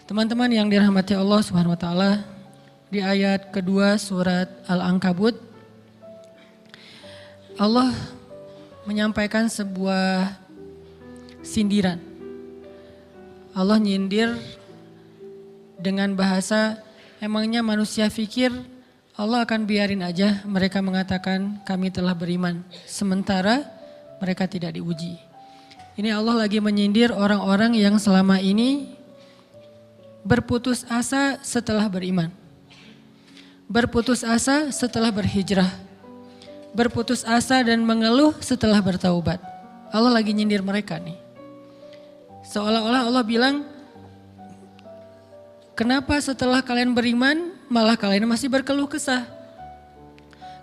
Teman-teman yang dirahmati Allah Subhanahu wa taala, di ayat kedua surat Al-Ankabut Allah menyampaikan sebuah sindiran. Allah nyindir dengan bahasa, emangnya manusia pikir Allah akan biarin aja mereka mengatakan kami telah beriman, sementara mereka tidak diuji. Ini Allah lagi menyindir orang-orang yang selama ini berputus asa setelah beriman. Berputus asa setelah berhijrah. Berputus asa dan mengeluh setelah bertaubat. Allah lagi nyindir mereka nih. Seolah-olah Allah bilang, kenapa setelah kalian beriman malah kalian masih berkeluh kesah?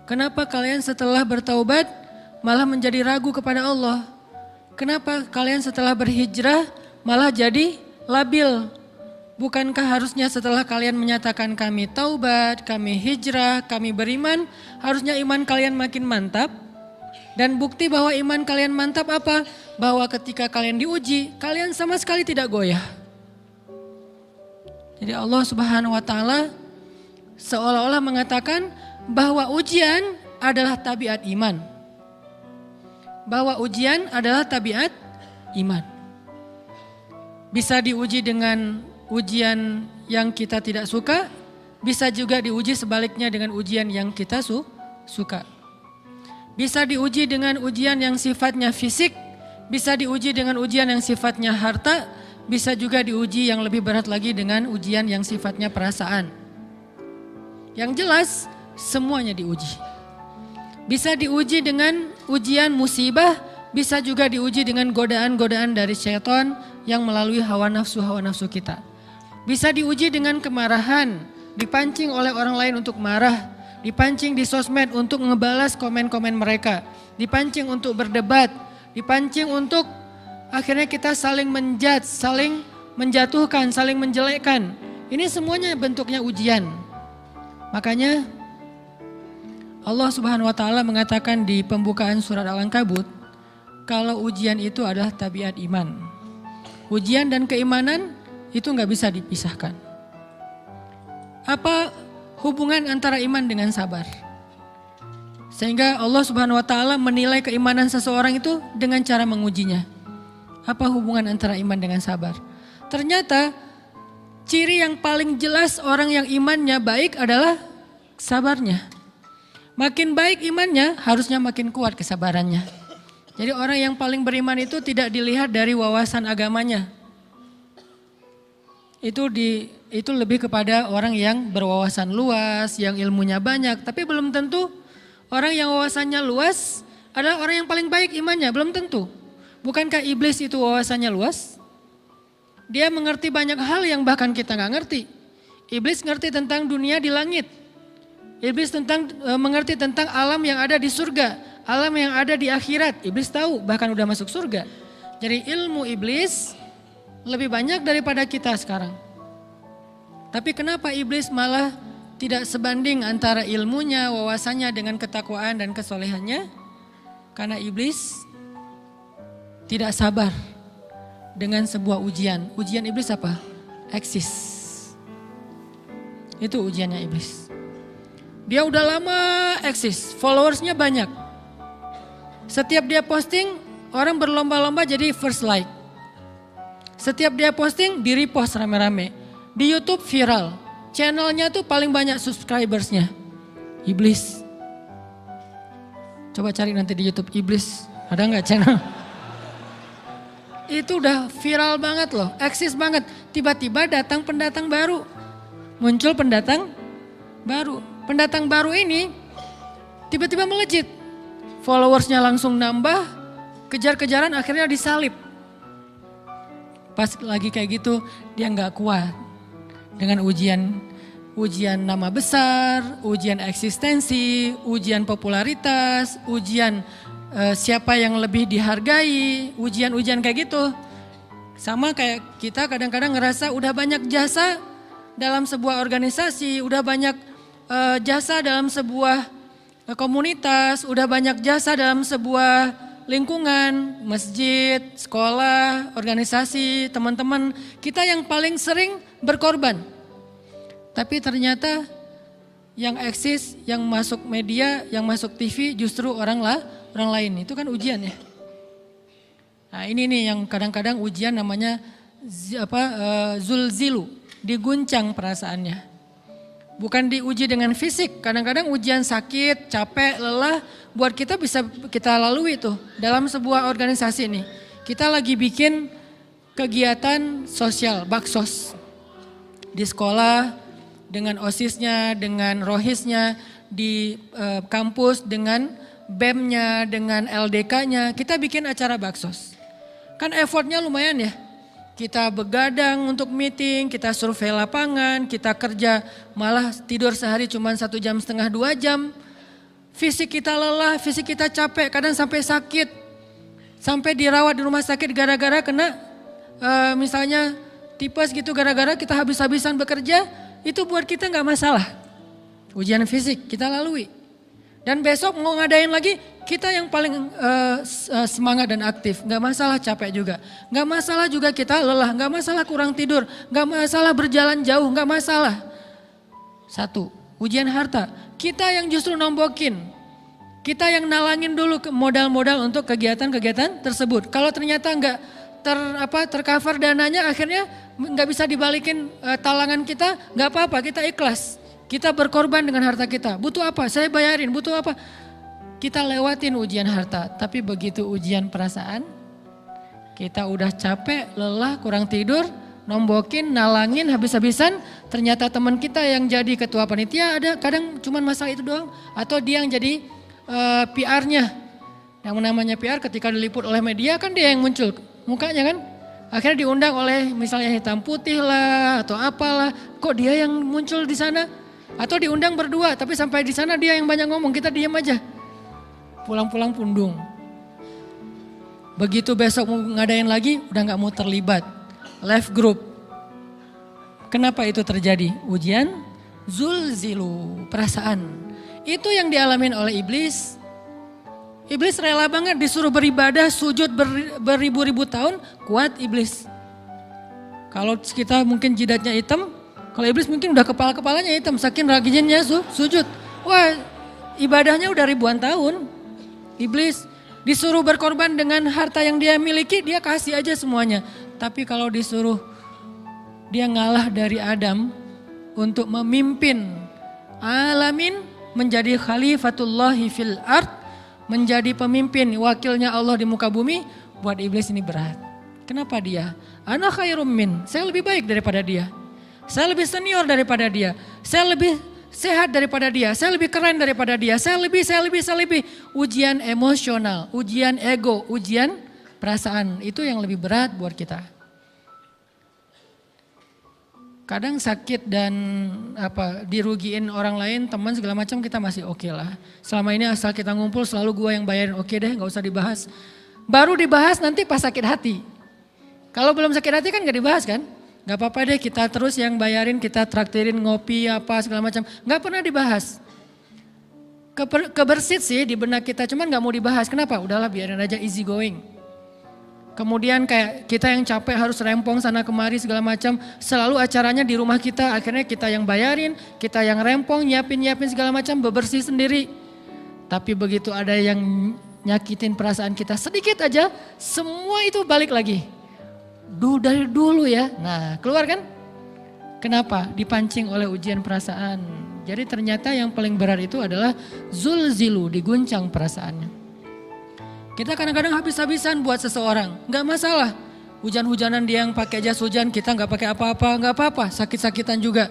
Kenapa kalian setelah bertaubat malah menjadi ragu kepada Allah? Kenapa kalian setelah berhijrah malah jadi labil? Bukankah harusnya setelah kalian menyatakan kami taubat, kami hijrah, kami beriman, harusnya iman kalian makin mantap? Dan bukti bahwa iman kalian mantap apa? Bahwa ketika kalian diuji, kalian sama sekali tidak goyah. Jadi Allah Subhanahu wa taala seolah-olah mengatakan bahwa ujian adalah tabiat iman. Bahwa ujian adalah tabiat iman. Bisa diuji dengan ujian yang kita tidak suka, bisa juga diuji sebaliknya dengan ujian yang kita suka. Bisa diuji dengan ujian yang sifatnya fisik, bisa diuji dengan ujian yang sifatnya harta, bisa juga diuji yang lebih berat lagi dengan ujian yang sifatnya perasaan. Yang jelas semuanya diuji. Bisa diuji dengan ujian musibah, bisa juga diuji dengan godaan-godaan dari syaitan yang melalui hawa nafsu kita. Bisa diuji dengan kemarahan, dipancing oleh orang lain untuk marah, dipancing di sosmed untuk ngebalas komen-komen mereka, dipancing untuk berdebat, dipancing untuk akhirnya kita saling menjudge, saling menjatuhkan, saling menjelekkan. Ini semuanya bentuknya ujian. Makanya Allah Subhanahu wa taala mengatakan di pembukaan surat Al-Ankabut, kalau ujian itu adalah tabiat iman. Ujian dan keimanan itu nggak bisa dipisahkan. Apa hubungan antara iman dengan sabar? Sehingga Allah Subhanahu wa taala menilai keimanan seseorang itu dengan cara mengujinya. Apa hubungan antara iman dengan sabar? Ternyata ciri yang paling jelas orang yang imannya baik adalah sabarnya. Makin baik imannya, harusnya makin kuat kesabarannya. Jadi orang yang paling beriman itu tidak dilihat dari wawasan agamanya. Itu lebih kepada orang yang berwawasan luas, yang ilmunya banyak. Tapi belum tentu orang yang wawasannya luas adalah orang yang paling baik imannya, belum tentu. Bukankah iblis itu wawasannya luas? Dia mengerti banyak hal yang bahkan kita gak ngerti. Iblis ngerti tentang dunia di langit. Iblis mengerti tentang alam yang ada di surga, alam yang ada di akhirat. Iblis tahu, bahkan udah masuk surga. Jadi ilmu iblis lebih banyak daripada kita sekarang. Tapi kenapa iblis malah tidak sebanding antara ilmunya, wawasannya dengan ketakwaan dan kesolehannya? Karena iblis tidak sabar dengan sebuah ujian. Ujian iblis apa? Eksis. Itu ujiannya iblis. Dia udah lama eksis, followersnya banyak. Setiap dia posting, orang berlomba-lomba jadi first like. Setiap dia posting, di repost rame-rame. Di YouTube viral. Channelnya tuh paling banyak subscribersnya. Iblis. Coba cari nanti di YouTube, iblis. Ada gak channel? Itu udah viral banget loh, eksis banget. Tiba-tiba datang pendatang baru. Muncul pendatang baru. Pendatang baru ini tiba-tiba melejit. Followersnya langsung nambah, kejar-kejaran akhirnya disalib. Pas lagi kayak gitu dia gak kuat dengan ujian nama besar, ujian eksistensi, ujian popularitas, ujian siapa yang lebih dihargai, ujian-ujian kayak gitu. Sama kayak kita kadang-kadang ngerasa udah banyak jasa dalam sebuah organisasi, udah banyak jasa dalam sebuah komunitas, udah banyak jasa dalam sebuah lingkungan, masjid, sekolah, organisasi, teman-teman, kita yang paling sering berkorban. Tapi ternyata yang eksis, yang masuk media, yang masuk TV justru orang lain. Itu kan ujian ya. Nah ini nih yang kadang-kadang ujian namanya zulzilu, diguncang perasaannya. Bukan diuji dengan fisik, kadang-kadang ujian sakit, capek, lelah, buat kita bisa kita lalui tuh dalam sebuah organisasi nih. Kita lagi bikin kegiatan sosial, baksos. Di sekolah, dengan OSIS-nya, dengan ROHIS-nya, di kampus, dengan BEM-nya, dengan LDK-nya, kita bikin acara baksos. Kan effortnya lumayan ya. Kita begadang untuk meeting, kita survei lapangan, kita kerja malah tidur sehari cuma 1,5 jam, 2 jam. Fisik kita lelah, fisik kita capek, kadang sampai sakit. Sampai dirawat di rumah sakit gara-gara kena misalnya tipes gitu, gara-gara kita habis-habisan bekerja, itu buat kita gak masalah. Ujian fisik kita lalui. Dan besok mau ngadain lagi, kita yang paling semangat dan aktif. Gak masalah capek juga. Gak masalah juga kita lelah, gak masalah kurang tidur, gak masalah berjalan jauh, gak masalah. Satu, ujian harta. Kita yang justru nombokin. Kita yang nalangin dulu modal-modal untuk kegiatan-kegiatan tersebut. Kalau ternyata gak tercover dananya, akhirnya gak bisa dibalikin talangan kita, gak apa-apa, kita ikhlas. Kita berkorban dengan harta kita. Butuh apa? Saya bayarin. Butuh apa? Kita lewatin ujian harta. Tapi begitu ujian perasaan, kita udah capek, lelah, kurang tidur, nombokin, nalangin habis-habisan. Ternyata teman kita yang jadi ketua panitia ada kadang cuman masalah itu doang. Atau dia yang jadi PR-nya. Yang namanya PR ketika diliput oleh media kan dia yang muncul mukanya kan. Akhirnya diundang oleh misalnya hitam putih lah atau apalah. Kok dia yang muncul di sana? Atau diundang berdua, tapi sampai di sana dia yang banyak ngomong, kita diam aja. Pulang-pulang pundung. Begitu besok mau ngadain lagi, udah gak mau terlibat. Left group. Kenapa itu terjadi? Ujian zulzilu, perasaan. Itu yang dialamin oleh iblis. Iblis rela banget disuruh beribadah, sujud beribu-ribu tahun, kuat iblis. Kalau kita mungkin jidatnya hitam, kalau iblis mungkin udah kepala-kepalanya hitam, saking rajinnya sujud. Wah, ibadahnya udah ribuan tahun. Iblis disuruh berkorban dengan harta yang dia miliki, dia kasih aja semuanya. Tapi kalau disuruh dia ngalah dari Adam untuk memimpin alamin, menjadi khalifatullahi fil ard, menjadi pemimpin, wakilnya Allah di muka bumi, buat iblis ini berat. Kenapa dia? Ana khairum min, saya lebih baik daripada dia. Saya lebih senior daripada dia. Saya lebih sehat daripada dia. Saya lebih keren daripada dia. Saya lebih. Ujian emosional, ujian ego, ujian perasaan. Itu yang lebih berat buat kita. Kadang sakit dan dirugiin orang lain, teman segala macam kita masih oke lah. Selama ini asal kita ngumpul selalu gua yang bayarin, oke deh gak usah dibahas. Baru dibahas nanti pas sakit hati. Kalau belum sakit hati kan gak dibahas kan? Gak apa-apa deh kita terus yang bayarin, kita traktirin ngopi apa segala macam. Gak pernah dibahas. Kebersit sih di benak kita, cuman gak mau dibahas. Kenapa? Udahlah biarin aja, easy going. Kemudian kayak kita yang capek harus rempong sana kemari segala macam. Selalu acaranya di rumah kita, akhirnya kita yang bayarin, kita yang rempong, nyiapin segala macam, bebersih sendiri. Tapi begitu ada yang nyakitin perasaan kita sedikit aja, semua itu balik lagi. Dari dulu ya, nah keluar kan? Kenapa? Dipancing oleh ujian perasaan. Jadi ternyata yang paling berat itu adalah zulzilu, diguncang perasaannya. Kita kadang-kadang habis-habisan buat seseorang, gak masalah. Hujan-hujanan dia yang pakai jas hujan, kita gak pakai apa-apa, gak apa-apa. Sakit-sakitan juga,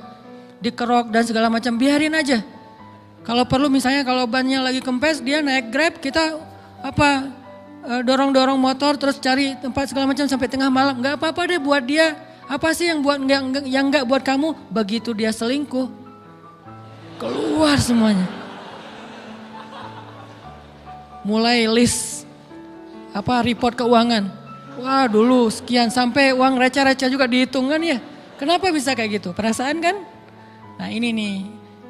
dikerok dan segala macam, biarin aja. Kalau perlu misalnya kalau bannya lagi kempes, dia naik Grab, kita dorong-dorong motor terus cari tempat segala macam sampai tengah malam. Gak apa-apa deh buat dia. Apa sih yang enggak buat kamu? Begitu dia selingkuh, keluar semuanya. Mulai list report keuangan. Wah dulu sekian, sampai uang receh-receh juga dihitung kan ya. Kenapa bisa kayak gitu? Perasaan kan? Nah ini nih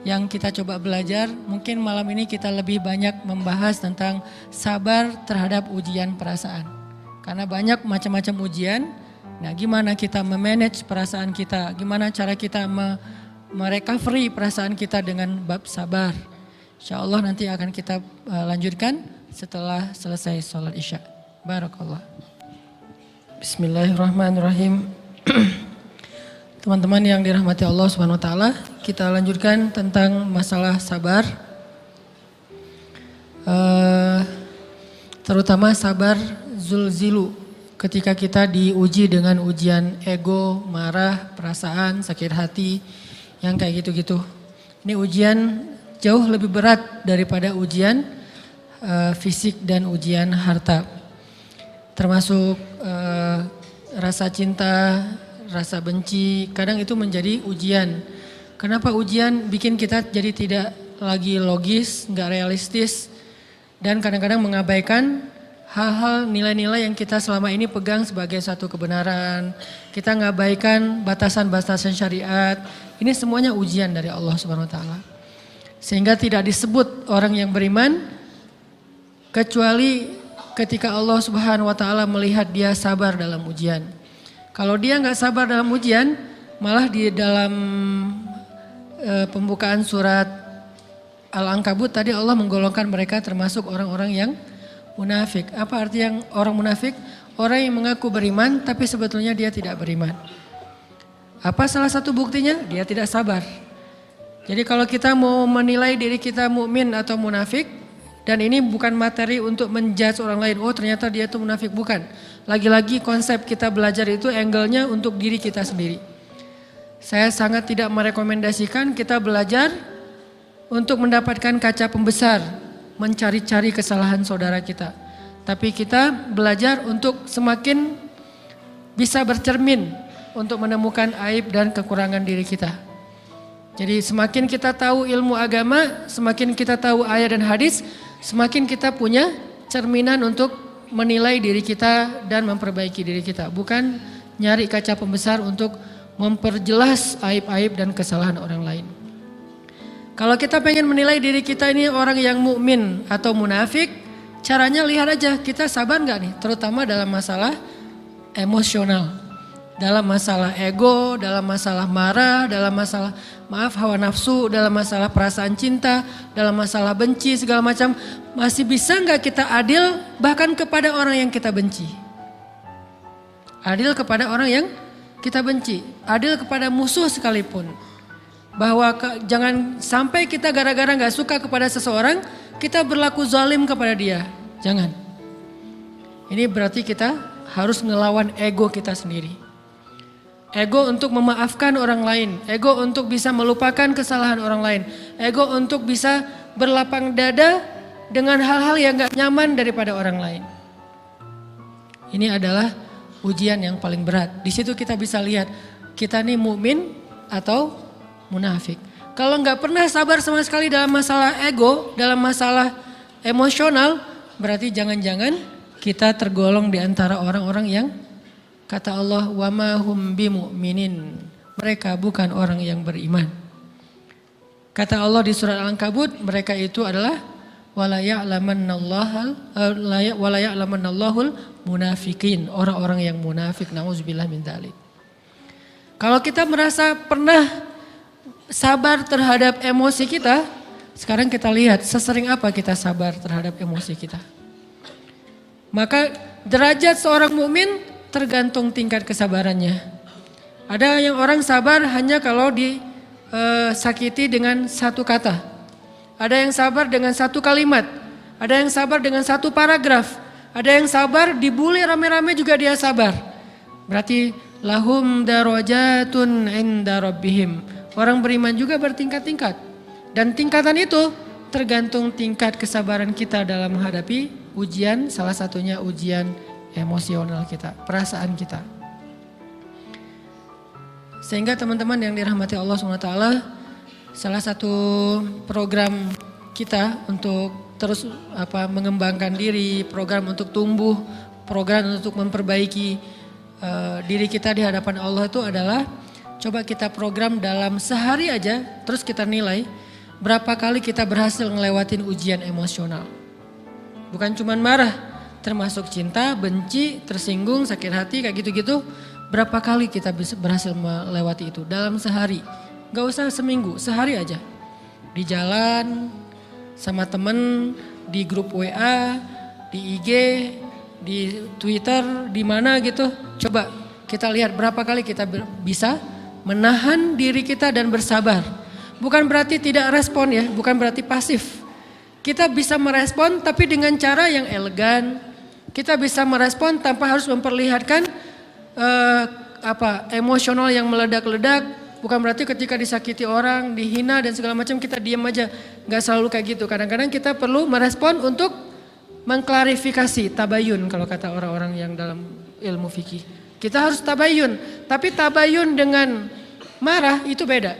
yang kita coba belajar. Mungkin malam ini kita lebih banyak membahas tentang sabar terhadap ujian perasaan. Karena banyak macam-macam ujian. Nah, gimana kita memanage perasaan kita? Gimana cara kita merecovery perasaan kita dengan bab sabar? Insya Allah nanti akan kita lanjutkan setelah selesai sholat isya. Barakallah. Bismillahirrahmanirrahim. Teman-teman yang dirahmati Allah Subhanahu wa taala, kita lanjutkan tentang masalah sabar. Terutama sabar zulzilu, ketika kita diuji dengan ujian ego, marah, perasaan, sakit hati, yang kayak gitu-gitu. Ini ujian jauh lebih berat daripada ujian fisik dan ujian harta. Termasuk rasa cinta, rasa benci, kadang itu menjadi ujian. Kenapa ujian bikin kita jadi tidak lagi logis, nggak realistis, dan kadang-kadang mengabaikan hal-hal nilai-nilai yang kita selama ini pegang sebagai satu kebenaran. Kita ngabaikan batasan-batasan syariat. Ini semuanya ujian dari Allah Subhanahu wa taala. Sehingga tidak disebut orang yang beriman kecuali ketika Allah Subhanahu wa taala melihat dia sabar dalam ujian. Kalau dia nggak sabar dalam ujian, malah di dalam pembukaan surat Al-Ankabut tadi Allah menggolongkan mereka termasuk orang-orang yang munafik. Apa arti yang orang munafik? Orang yang mengaku beriman tapi sebetulnya dia tidak beriman. Apa salah satu buktinya? Dia tidak sabar. Jadi kalau kita mau menilai diri kita mukmin atau munafik, dan ini bukan materi untuk menjudge orang lain, oh ternyata dia itu munafik, bukan. Lagi-lagi konsep kita belajar itu angle-nya untuk diri kita sendiri. Saya sangat tidak merekomendasikan kita belajar untuk mendapatkan kaca pembesar, mencari-cari kesalahan saudara kita. Tapi kita belajar untuk semakin bisa bercermin untuk menemukan aib dan kekurangan diri kita. Jadi semakin kita tahu ilmu agama, semakin kita tahu ayat dan hadis, semakin kita punya cerminan untuk menilai diri kita dan memperbaiki diri kita. Bukan nyari kaca pembesar untuk memperjelas aib-aib dan kesalahan orang lain. Kalau kita pengen menilai diri kita ini orang yang mukmin atau munafik, caranya lihat aja kita sabar nggak nih, terutama dalam masalah emosional. Dalam masalah ego, dalam masalah marah, dalam masalah hawa nafsu, dalam masalah perasaan cinta, dalam masalah benci segala macam, masih bisa nggak kita adil bahkan kepada orang yang kita benci? Adil kepada orang yang kita benci, adil kepada musuh sekalipun. Bahwa jangan sampai kita gara-gara nggak suka kepada seseorang, kita berlaku zalim kepada dia. Jangan. Ini berarti kita harus ngelawan ego kita sendiri. Ego untuk memaafkan orang lain, ego untuk bisa melupakan kesalahan orang lain, ego untuk bisa berlapang dada dengan hal-hal yang gak nyaman daripada orang lain. Ini adalah ujian yang paling berat. Di situ kita bisa lihat kita nih mukmin atau munafik. Kalau gak pernah sabar sama sekali dalam masalah ego, dalam masalah emosional, berarti jangan-jangan kita tergolong di antara orang-orang yang kata Allah, wa ma hum bimu'minin. Mereka bukan orang yang beriman. Kata Allah di surat Al-Ankabut, mereka itu adalah wala ya'lamannallahul munafikin, orang-orang yang munafik. Nauzubillah min dzalik. Kalau kita merasa pernah sabar terhadap emosi kita, sekarang kita lihat sesering apa kita sabar terhadap emosi kita. Maka derajat seorang mukmin tergantung tingkat kesabarannya. Ada yang orang sabar hanya kalau disakiti dengan satu kata. Ada yang sabar dengan satu kalimat. Ada yang sabar dengan satu paragraf. Ada yang sabar dibully rame-rame juga dia sabar. Berarti lahum darajatun inda rabbihim. Orang beriman juga bertingkat-tingkat. Dan tingkatan itu tergantung tingkat kesabaran kita dalam menghadapi ujian, salah satunya ujian emosional kita, perasaan kita. Sehingga teman-teman yang dirahmati Allah SWT, salah satu program kita untuk terus mengembangkan diri, program untuk tumbuh, program untuk memperbaiki diri kita di hadapan Allah itu adalah coba kita program dalam sehari aja, terus kita nilai berapa kali kita berhasil ngelewatin ujian emosional. Bukan cuma marah, termasuk cinta, benci, tersinggung, sakit hati kayak gitu-gitu. Berapa kali kita berhasil melewati itu dalam sehari. Gak usah seminggu, sehari aja. Di jalan, sama temen, di grup WA, di IG, di Twitter, di mana gitu. Coba kita lihat berapa kali kita bisa menahan diri kita dan bersabar. Bukan berarti tidak respon ya, bukan berarti pasif. Kita bisa merespon tapi dengan cara yang elegan. Kita bisa merespon tanpa harus memperlihatkan emosional yang meledak-ledak. Bukan berarti ketika disakiti orang, dihina dan segala macam kita diam aja. Gak selalu kayak gitu. Kadang-kadang kita perlu merespon untuk mengklarifikasi, tabayun kalau kata orang-orang yang dalam ilmu fikih. Kita harus tabayun. Tapi tabayun dengan marah itu beda.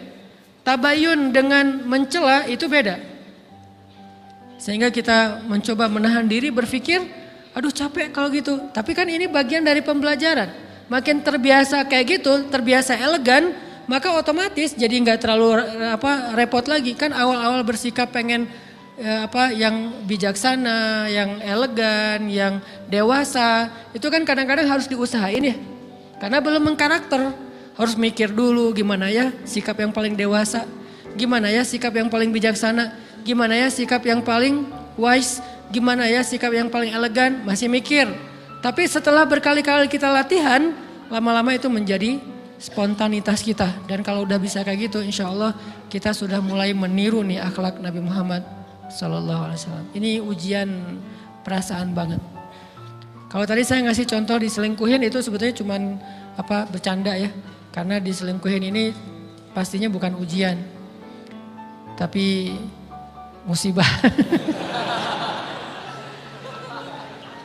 Tabayun dengan mencela itu beda. Sehingga kita mencoba menahan diri berpikir, aduh capek kalau gitu. Tapi kan ini bagian dari pembelajaran. Makin terbiasa kayak gitu, terbiasa elegan, maka otomatis jadi nggak terlalu repot lagi. Kan awal-awal bersikap pengen yang bijaksana, yang elegan, yang dewasa, itu kan kadang-kadang harus diusahain ya. Karena belum mengkarakter, harus mikir dulu gimana ya sikap yang paling dewasa, gimana ya sikap yang paling bijaksana. Gimana ya sikap yang paling wise, gimana ya sikap yang paling elegan, masih mikir. Tapi setelah berkali-kali kita latihan, lama-lama itu menjadi spontanitas kita. Dan kalau udah bisa kayak gitu, insya Allah kita sudah mulai meniru nih akhlak Nabi Muhammad SAW. Ini ujian perasaan banget. Kalau tadi saya ngasih contoh diselingkuhin itu sebetulnya cuman bercanda ya. Karena diselingkuhin ini pastinya bukan ujian. Tapi musibah.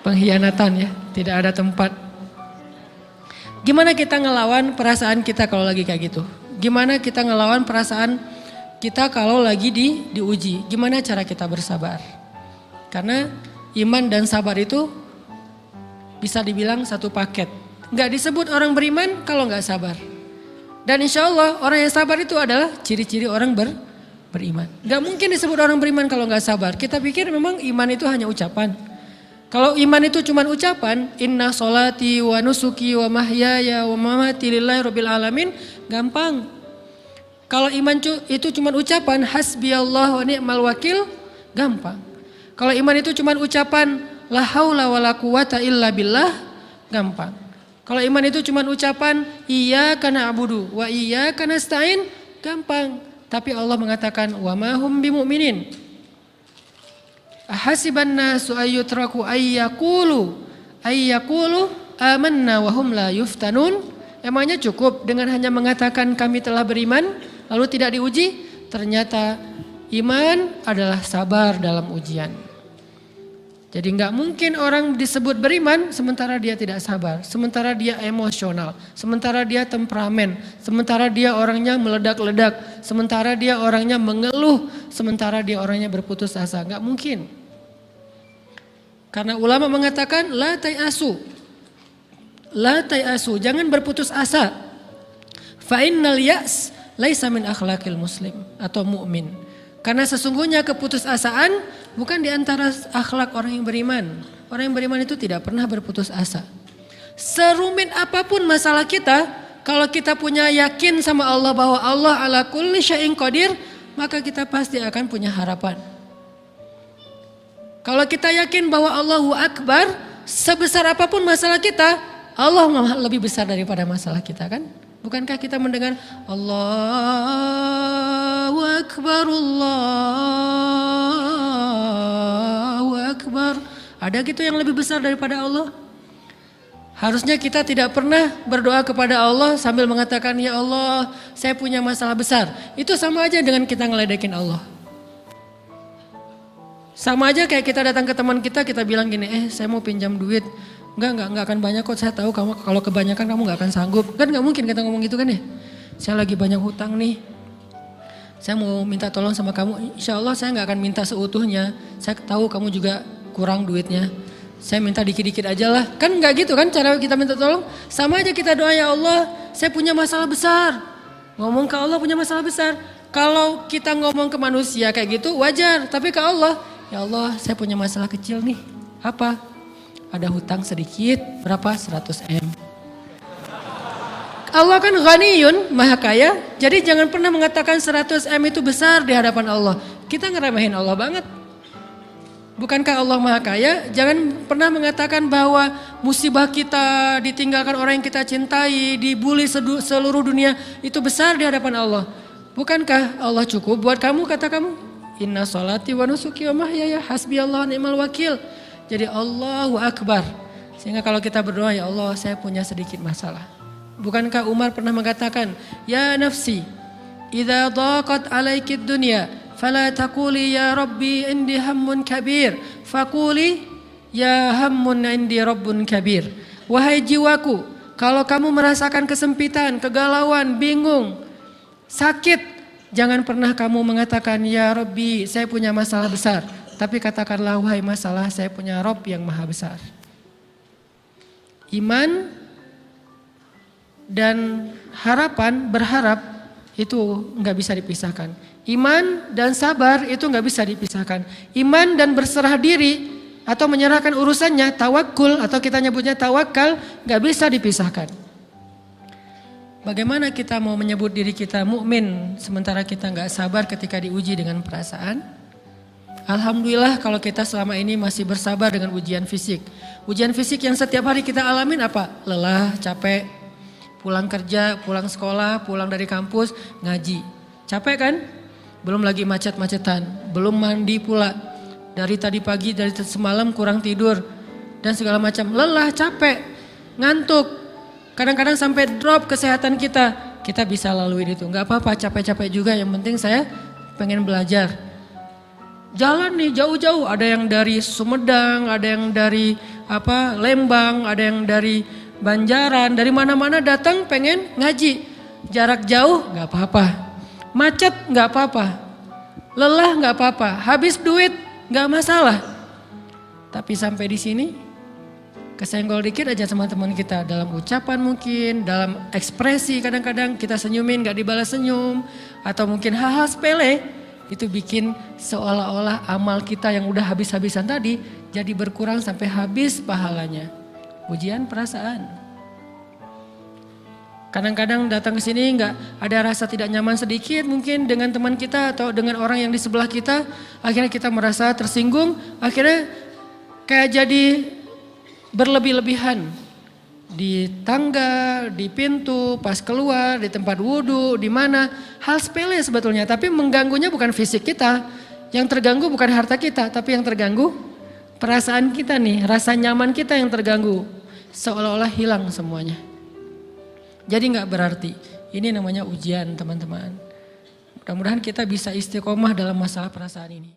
Pengkhianatan ya, tidak ada tempat. Gimana kita ngelawan perasaan kita kalau lagi kayak gitu? Gimana kita ngelawan perasaan kita kalau lagi diuji? Gimana cara kita bersabar? Karena iman dan sabar itu bisa dibilang satu paket. Gak disebut orang beriman kalau gak sabar. Dan insya Allah orang yang sabar itu adalah ciri-ciri orang beriman. Gak mungkin disebut orang beriman kalau gak sabar. Kita pikir memang iman itu hanya ucapan. Kalau iman itu cuma ucapan, inna sholati wa nusuki wa mahyaya wa mamati lillahi rabbil alamin, gampang. Kalau iman itu cuma ucapan, hasbiyallah wa ni'mal wakil, gampang. Kalau iman itu cuma ucapan, la haula wa la quwata illa billah, gampang. Kalau iman itu cuma ucapan, iyyaka na'budu wa iyyaka nasta'in, gampang. Tapi Allah mengatakan wa ma hum bimu'minin. Ahasiban nasu ayyutraku ayyaqulu amanna wa hum la yuftanun. Emangnya cukup dengan hanya mengatakan kami telah beriman lalu tidak diuji? Ternyata iman adalah sabar dalam ujian. Jadi enggak mungkin orang disebut beriman sementara dia tidak sabar, sementara dia emosional, sementara dia temperamen, sementara dia orangnya meledak-ledak, sementara dia orangnya mengeluh, sementara dia orangnya berputus asa. Enggak mungkin. Karena ulama mengatakan la tayasu. La tayasu, jangan berputus asa. Fa innal ya's laisa min akhlaqil muslim atau mukmin. Karena sesungguhnya keputusasaan bukan di antara akhlak orang yang beriman. Orang yang beriman itu tidak pernah berputus asa. Serumit apapun masalah kita, kalau kita punya yakin sama Allah bahwa Allah ala kulli syai'in qadir, maka kita pasti akan punya harapan. Kalau kita yakin bahwa Allahu Akbar, sebesar apapun masalah kita, Allah lebih besar daripada masalah kita kan? Bukankah kita mendengar Allahu Akbar, Allahu Akbar. Ada gitu yang lebih besar daripada Allah? Harusnya kita tidak pernah berdoa kepada Allah sambil mengatakan ya Allah saya punya masalah besar. Itu sama aja dengan kita ngeledekin Allah. Sama aja kayak kita datang ke teman kita bilang gini, saya mau pinjam duit. Enggak akan banyak kok, saya tahu kamu kalau kebanyakan kamu enggak akan sanggup. Kan enggak mungkin kita ngomong gitu kan ya. Saya lagi banyak hutang nih. Saya mau minta tolong sama kamu. Insya Allah saya enggak akan minta seutuhnya. Saya tahu kamu juga kurang duitnya. Saya minta dikit-dikit aja lah. Kan enggak gitu kan cara kita minta tolong. Sama aja kita doa ya Allah, saya punya masalah besar. Ngomong ke Allah punya masalah besar. Kalau kita ngomong ke manusia kayak gitu wajar, tapi ke Allah, ya Allah saya punya masalah kecil nih. Apa? Ada hutang sedikit, berapa? 100 M. Allah kan ghaniyun, maha kaya, jadi jangan pernah mengatakan 100 M itu besar di hadapan Allah. Kita ngeremehin Allah banget. Bukankah Allah maha kaya? Jangan pernah mengatakan bahwa musibah kita, ditinggalkan orang yang kita cintai, dibully seluruh dunia, itu besar di hadapan Allah. Bukankah Allah cukup buat kamu, kata kamu? Inna sholati wa nusuki wa mahyaya hasbiyallahu ni'mal wakil. Jadi Allahu Akbar. Sehingga kalau kita berdoa, ya Allah saya punya sedikit masalah. Bukankah Umar pernah mengatakan, ya nafsi, idza dhaqat alaikid dunya, fala taquli ya rabbi indi hammun kabir, faquli ya hammun indi rabbun kabir. Wahai jiwaku, kalau kamu merasakan kesempitan, kegalauan, bingung, sakit, jangan pernah kamu mengatakan ya Rabbi saya punya masalah besar. Tapi katakanlah wahai masalah saya punya Rabb yang maha besar. Iman dan harapan, berharap itu nggak bisa dipisahkan. Iman dan sabar itu nggak bisa dipisahkan. Iman dan berserah diri atau menyerahkan urusannya, tawakul atau kita nyebutnya tawakal, nggak bisa dipisahkan. Bagaimana kita mau menyebut diri kita mukmin sementara kita nggak sabar ketika diuji dengan perasaan? Alhamdulillah kalau kita selama ini masih bersabar dengan ujian fisik. Ujian fisik yang setiap hari kita alamin apa? Lelah, capek, pulang kerja, pulang sekolah, pulang dari kampus, ngaji. Capek kan? Belum lagi macet-macetan, belum mandi pula. Dari tadi pagi, dari semalam kurang tidur dan segala macam. Lelah, capek, ngantuk. Kadang-kadang sampai drop kesehatan kita. Kita bisa laluin itu. Gak apa-apa, capek-capek juga. Yang penting saya pengen belajar. Jalan nih jauh-jauh. Ada yang dari Sumedang, ada yang dari Lembang, ada yang dari Banjaran. Dari mana-mana datang pengen ngaji. Jarak jauh gak apa-apa. Macet gak apa-apa. Lelah gak apa-apa. Habis duit gak masalah. Tapi sampai di sini kesenggol dikit aja sama teman kita dalam ucapan mungkin, dalam ekspresi kadang-kadang kita senyumin gak dibalas senyum. Atau mungkin hal-hal sepele itu bikin seolah-olah amal kita yang udah habis-habisan tadi jadi berkurang sampai habis pahalanya. Ujian perasaan. Kadang-kadang datang ke sini nggak ada rasa tidak nyaman sedikit mungkin dengan teman kita atau dengan orang yang di sebelah kita. Akhirnya kita merasa tersinggung, akhirnya kayak jadi berlebih-lebihan. Di tangga, di pintu, pas keluar, di tempat wudhu, di mana. Hal sepele sebetulnya, tapi mengganggunya bukan fisik kita. Yang terganggu bukan harta kita, tapi yang terganggu perasaan kita nih, rasa nyaman kita yang terganggu. Seolah-olah hilang semuanya. Jadi gak berarti, ini namanya ujian teman-teman. Mudah-mudahan kita bisa istiqomah dalam masalah perasaan ini.